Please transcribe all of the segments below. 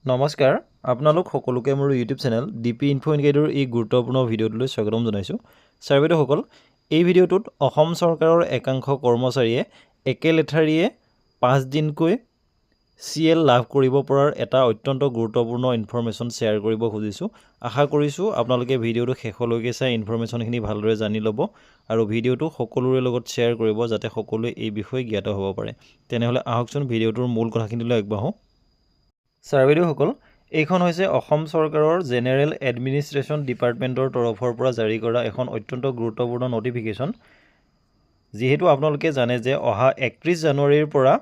নমস্কাৰ আপোনালোক সকলোকে মোৰ ইউটিউব চেনেল ডিপি ইনফো ইনগাইডৰ এই গুৰুত্বপূৰ্ণ ভিডিঅ'টোলৈ স্বাগতম জনাইছোঁ। ছাৰ বাইদেউসকল, এই ভিডিঅ'টোত অসম চৰকাৰৰ একাংশ কৰ্মচাৰীয়ে একে লেঠাৰিয়ে 5 দিনকৈ CL লাভ কৰিব পৰাৰ এটা অত্যন্ত গুৰুত্বপূৰ্ণ ইনফৰমেশ্যন শ্বেয়াৰ কৰিব খুজিছোঁ। আশা কৰিছোঁ আপোনালোকে ভিডিঅ'টো শেষলৈকে চাই ইনফৰমেশ্যনখিনি ভালদৰে জানি ল'ব আৰু ভিডিঅ'টো সকলোৰে লগত শ্বেয়াৰ কৰিব যাতে সকলোৱে এই বিষয়ে জ্ঞাত হ'ব পাৰে। তেনেহ'লে আহকচোন ভিডিঅ'টোৰ মূল কথাখিনিলৈ আগবাঢ়োঁ। ছাৰ বাইদেউসকল, এইখন হৈছে অসম চৰকাৰৰ জেনেৰেল এডমিনিষ্ট্ৰেশ্যন ডিপাৰ্টমেণ্টৰ তৰফৰ পৰা জাৰি কৰা এখন অত্যন্ত গুৰুত্বপূৰ্ণ নটিফিকেশ্যন। যিহেতু আপোনালোকে জানে যে অহা 31 জানুৱাৰীৰ পৰা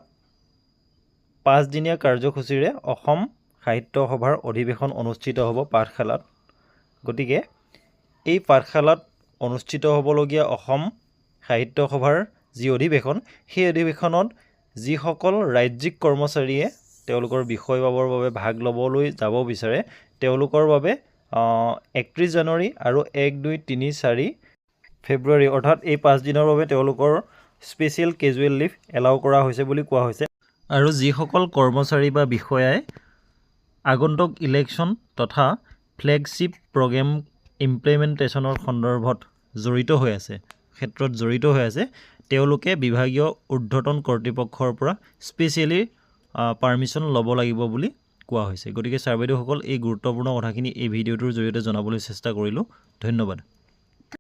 5 দিনীয়া কাৰ্যসূচীৰে অসম সাহিত্য সভাৰ অধিৱেশন অনুষ্ঠিত হ'ব পাঠশালাত। গতিকে এই পাঠশালাত অনুষ্ঠিত হ'বলগীয়া অসম সাহিত্য সভাৰ যি অধিৱেশন, সেই অধিৱেশনত যিসকল ৰাজ্যিক কৰ্মচাৰীয়ে তেওঁলোকৰ বিষয়বাবৰ বাবে ভাগ ল'বলৈ যাব বিচাৰে তেওঁলোকৰ বাবে 31 জানুৱাৰী আৰু 1, 2, 3, 4 ফেব্ৰুৱাৰী অৰ্থাৎ এই 5 দিনৰ বাবে তেওঁলোকৰ স্পেচিয়েল কেজুৱেল লিভ এলাউ কৰা হৈছে বুলি কোৱা হৈছে। আৰু যিসকল কৰ্মচাৰী বা বিষয়াই আগন্তুক ইলেকশ্যন তথা ফ্লেগশ্বিপ প্ৰগ্ৰেম ইমপ্লিমেণ্টেশ্যনৰ সন্দৰ্ভত জড়িত হৈ আছে তেওঁলোকে বিভাগীয় ঊৰ্ধ্বতন কৰ্তৃপক্ষৰ পৰা স্পেচিয়েলি পাৰ্মিশ্যন ল'ব লাগিব বুলি কোৱা হৈছে। গতিকে ছাৰ বাইদেউসকল, এই গুৰুত্বপূৰ্ণ কথাখিনি এই ভিডিঅ'টোৰ জৰিয়তে জনাবলৈ চেষ্টা কৰিলোঁ। ধন্যবাদ।